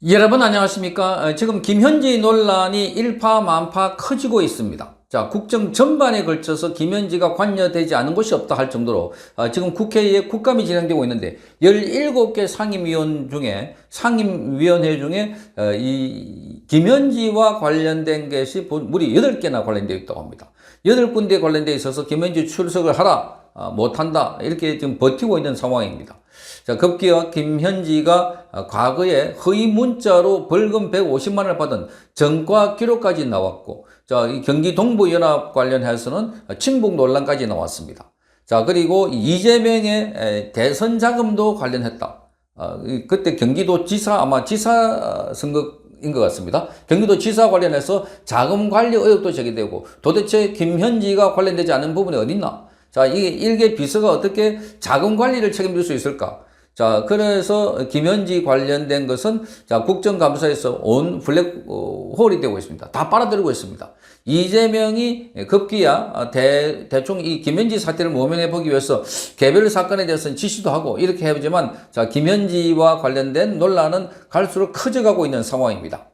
여러분 안녕하십니까? 지금 김현지 논란이 일파만파 커지고 있습니다. 자, 국정 전반에 걸쳐서 김현지가 관여되지 않은 곳이 없다 할 정도로 지금 국회에 국감이 진행되고 있는데 17개 상임위원회 중에 이 김현지와 관련된 것이 무려 8개나 관련되어 있다고 합니다. 8군데 관련되어 있어서 김현지 출석을 하라, 못한다 이렇게 지금 버티고 있는 상황입니다. 자, 급기야 김현지가 과거에 허위 문자로 벌금 150만 원을 받은 전과 기록까지 나왔고, 자, 이 경기 동부연합 관련해서는 친북 논란까지 나왔습니다. 자, 그리고 이재명의 대선 자금도 관련했다. 그때 경기도지사, 아마 지사 선거인 것 같습니다. 경기도지사 관련해서 자금 관리 의혹도 제기되고, 도대체 김현지가 관련되지 않은 부분이 어딨나? 자, 이게 일개 비서가 어떻게 자금 관리를 책임질 수 있을까? 자, 그래서 김현지 관련된 것은 자, 국정감사에서 온 블랙홀이 되고 있습니다. 다 빨아들이고 있습니다. 이재명이 급기야 대충 이 김현지 사태를 모면해 보기 위해서 개별 사건에 대해서는 지시도 하고 이렇게 해보지만 자, 김현지와 관련된 논란은 갈수록 커져가고 있는 상황입니다.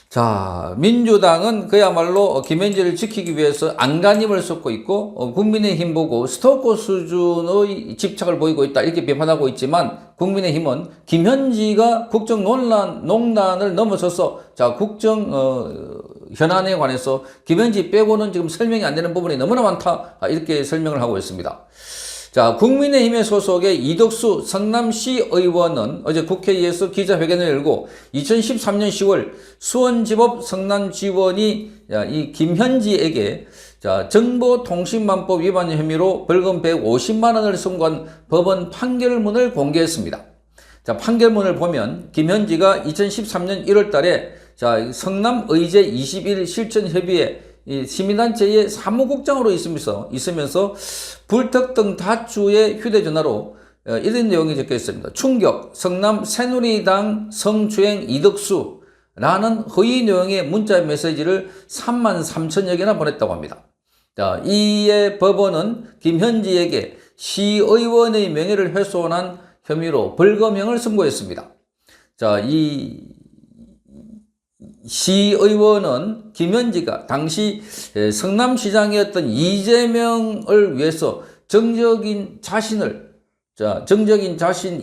자, 민주당은 그야말로 김현지를 지키기 위해서 안간힘을 쏟고 있고 국민의힘 보고 스토커 수준의 집착을 보이고 있다 이렇게 비판하고 있지만 국민의힘은 김현지가 국정 농단을 넘어서서 자, 국정 현안에 관해서 김현지 빼고는 지금 설명이 안 되는 부분이 너무나 많다 이렇게 설명을 하고 있습니다. 자, 국민의힘의 소속의 이덕수 성남시 의원은 어제 국회에서 기자회견을 열고 2013년 10월 수원지법 성남지원이 이 김현지에게 자, 정보통신망법 위반 혐의로 벌금 150만 원을 선고한 법원 판결문을 공개했습니다. 자, 판결문을 보면 김현지가 2013년 1월 달에 자, 성남의제 21 실천협의회 이 시민단체의 사무국장으로 있으면서 불특 등 다수의 휴대전화로 이런 내용이 적혀 있습니다. 충격, 성남 새누리당 성추행 이덕수라는 허위 내용의 문자 메시지를 33,000여 개나 보냈다고 합니다. 자, 이에 법원은 김현지에게 시의원의 명예를 훼손한 혐의로 벌금형을 선고했습니다. 자, 이 시의원은 김현지가 당시 성남시장이었던 이재명을 위해서 정적인 자신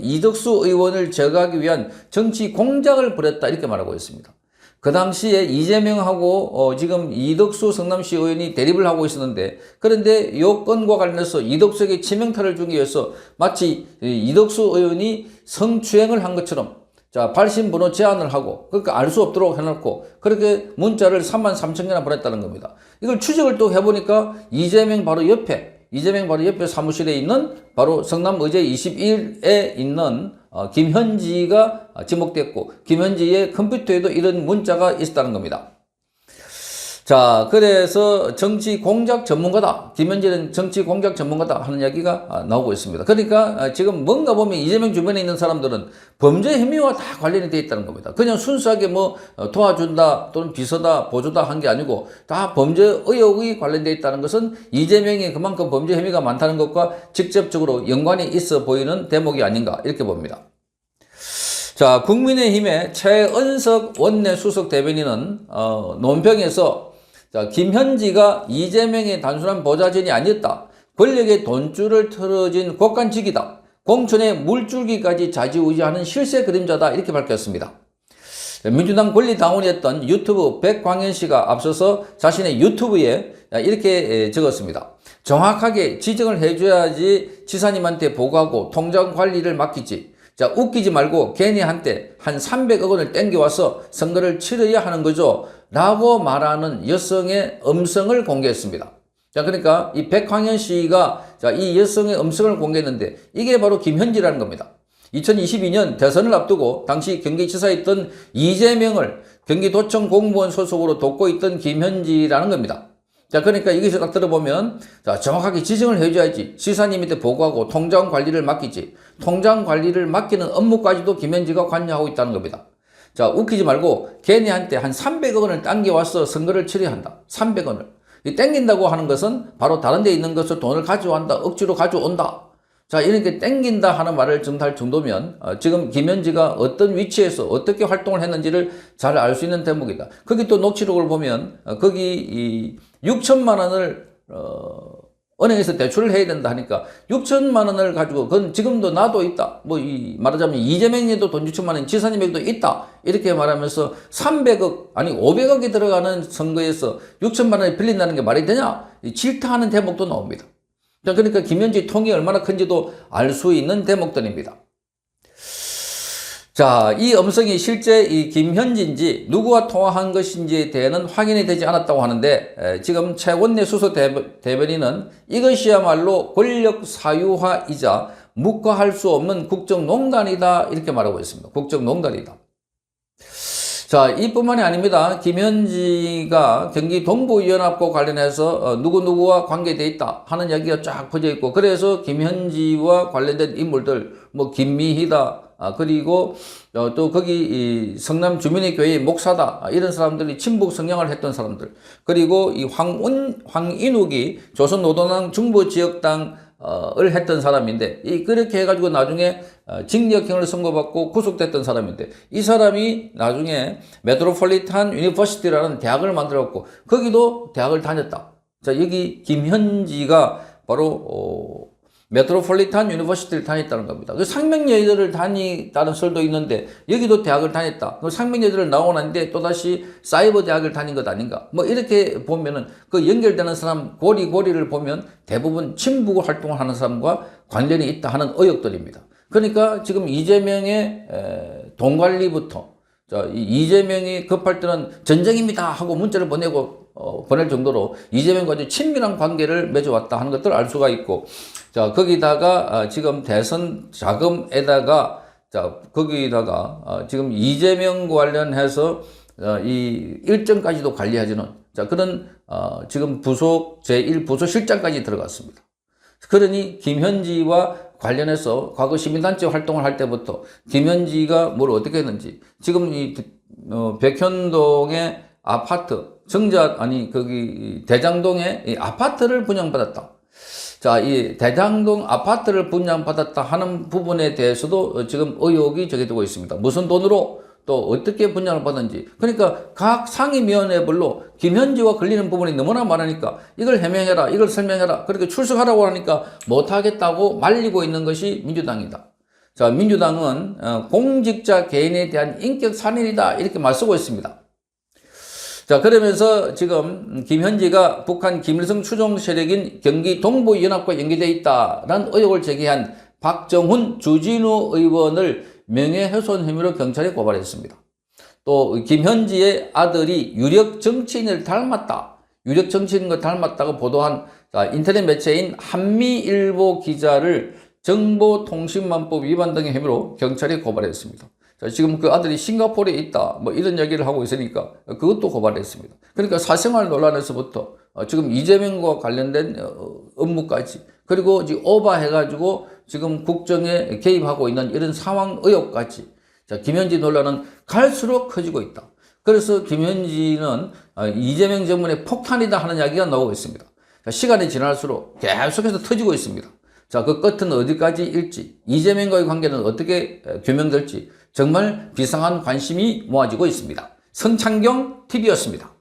이덕수 의원을 제거하기 위한 정치 공작을 벌였다 이렇게 말하고 있습니다. 그 당시에 이재명하고 지금 이덕수 성남시 의원이 대립을 하고 있었는데 그런데 이 건과 관련해서 이덕수에게 치명타를 주기 위해서 마치 이덕수 의원이 성추행을 한 것처럼 자, 발신번호 제한을 하고, 그러니까 알 수 없도록 해놓고, 그렇게 문자를 33,000개나 보냈다는 겁니다. 이걸 추적을 또 해보니까 이재명 바로 옆에 사무실에 있는 바로 성남의제 21에 있는 김현지가 지목됐고, 김현지의 컴퓨터에도 이런 문자가 있었다는 겁니다. 자, 그래서 정치 공작 전문가다. 김현지는 정치 공작 전문가다 하는 이야기가 나오고 있습니다. 그러니까 지금 뭔가 보면 이재명 주변에 있는 사람들은 범죄 혐의와 다 관련이 되어 있다는 겁니다. 그냥 순수하게 뭐 도와준다 또는 비서다 보조다 한 게 아니고 다 범죄 의혹이 관련되어 있다는 것은 이재명이 그만큼 범죄 혐의가 많다는 것과 직접적으로 연관이 있어 보이는 대목이 아닌가 이렇게 봅니다. 자, 국민의힘의 최은석 원내수석 대변인은 논평에서 자, 김현지가 이재명의 단순한 보좌진이 아니었다. 권력의 돈줄을 틀어진 곡간직이다. 공천의 물줄기까지 좌지우지하는 실세 그림자다. 이렇게 밝혔습니다. 민주당 권리당원이었던 유튜브 백광현 씨가 앞서서 자신의 유튜브에 이렇게 적었습니다. 정확하게 지정을 해줘야지 지사님한테 보고하고 통장 관리를 맡기지. 자, 웃기지 말고 괜히 한때 한 300억 원을 땡겨와서 선거를 치러야 하는 거죠. 라고 말하는 여성의 음성을 공개했습니다. 자, 그러니까 이 백광현 씨가 자, 이 여성의 음성을 공개했는데 이게 바로 김현지라는 겁니다. 2022년 대선을 앞두고 당시 경기지사에 있던 이재명을 경기도청 공무원 소속으로 돕고 있던 김현지라는 겁니다. 자, 그러니까 여기서 딱 들어보면, 자, 정확하게 지정을 해줘야지. 지사님한테 보고하고 통장 관리를 맡기지. 통장 관리를 맡기는 업무까지도 김현지가 관여하고 있다는 겁니다. 자, 웃기지 말고, 걔네한테 한 300억 원을 당겨와서 선거를 치러야 한다. 300원을. 이 땡긴다고 하는 것은 바로 다른 데 있는 것을 돈을 가져온다. 억지로 가져온다. 자, 이렇게 땡긴다 하는 말을 정할 정도면 지금 김현지가 어떤 위치에서 어떻게 활동을 했는지를 잘 알 수 있는 대목이다. 거기 또 녹취록을 보면 거기 이 6천만 원을 은행에서 대출을 해야 된다 하니까 6천만 원을 가지고 그건 지금도 나도 있다. 뭐 이 말하자면 이재명에도 돈 6천만 원, 지사님에게도 있다. 이렇게 말하면서 300억 아니 500억이 들어가는 선거에서 6천만 원이 빌린다는 게 말이 되냐? 질타하는 대목도 나옵니다. 그러니까 김현지 통이 얼마나 큰지도 알 수 있는 대목들입니다. 자, 이 음성이 실제 이 김현지인지 누구와 통화한 것인지에 대해는 확인이 되지 않았다고 하는데 지금 최원내 수석 대변인은 이것이야말로 권력 사유화이자 묵과할 수 없는 국정농단이다 이렇게 말하고 있습니다. 국정농단이다. 자, 이뿐만이 아닙니다. 김현지가 경기 동부연합과 관련해서 누구누구와 관계되어 있다 하는 이야기가 쫙 퍼져 있고 그래서 김현지와 관련된 인물들 뭐 김미희다 그리고 또 거기 성남 주민의 교회 목사다 이런 사람들이 친북 성향을 했던 사람들 그리고 이 황인욱이 조선노동당 중부지역당 을 했던 사람인데 그렇게 해가지고 나중에 징역형을 선고받고 구속됐던 사람인데 이 사람이 나중에 메트로폴리탄 유니버시티라는 대학을 만들었고 거기도 대학을 다녔다. 자, 여기 김현지가 바로 메트로폴리탄 유니버시티를 다녔다는 겁니다. 그 상명여대를 다녔다는 설도 있는데 여기도 대학을 다녔다. 그 상명여대를 나오고 났는데 또다시 사이버 대학을 다닌 것 아닌가. 뭐 이렇게 보면은 그 연결되는 사람 고리를 보면 대부분 친북 활동을 하는 사람과 관련이 있다 하는 의혹들입니다. 그러니까 지금 이재명의 돈 관리부터 이재명이 급할 때는 전쟁입니다 하고 문자를 보낼 정도로 이재명과 아주 친밀한 관계를 맺어왔다 하는 것들을 알 수가 있고 자, 거기다가 지금 대선 자금에다가 거기다가 지금 이재명 관련해서 이 일정까지도 관리하지는 그런 지금 부속 제1부소실장까지 들어갔습니다. 그러니 김현지와 관련해서 과거 시민단체 활동을 할 때부터 김현지가 뭘 어떻게 했는지 지금 이 백현동의 아파트 거기 대장동에 이 아파트를 분양받았다. 자, 이 대장동 아파트를 분양받았다 하는 부분에 대해서도 지금 의혹이 제기되고 있습니다. 무슨 돈으로 또 어떻게 분양을 받은지. 그러니까 각 상임위원회별로 김현지와 걸리는 부분이 너무나 많으니까 이걸 해명해라, 이걸 설명해라. 그렇게 출석하라고 하니까 못하겠다고 말리고 있는 것이 민주당이다. 자, 민주당은 공직자 개인에 대한 인격 살인이다 이렇게 맞서고 있습니다. 자, 그러면서 지금 김현지가 북한 김일성 추종 세력인 경기 동부연합과 연계되어 있다라는 의혹을 제기한 박정훈 주진우 의원을 명예훼손 혐의로 경찰에 고발했습니다. 또 김현지의 아들이 유력 정치인을 닮았다. 유력 정치인과 닮았다고 보도한 인터넷 매체인 한미일보 기자를 정보통신망법 위반 등의 혐의로 경찰에 고발했습니다. 자, 지금 그 아들이 싱가포르에 있다. 뭐 이런 얘기를 하고 있으니까 그것도 고발했습니다. 그러니까 사생활 논란에서부터 지금 이재명과 관련된 업무까지 그리고 지금 오버해가지고 지금 국정에 개입하고 있는 이런 상황 의혹까지 자, 김현지 논란은 갈수록 커지고 있다. 그래서 김현지는 이재명 정부의 폭탄이다 하는 이야기가 나오고 있습니다. 자, 시간이 지날수록 계속해서 터지고 있습니다. 자, 그 끝은 어디까지 일지, 이재명과의 관계는 어떻게 규명될지 정말 비상한 관심이 모아지고 있습니다. 성창경 TV였습니다.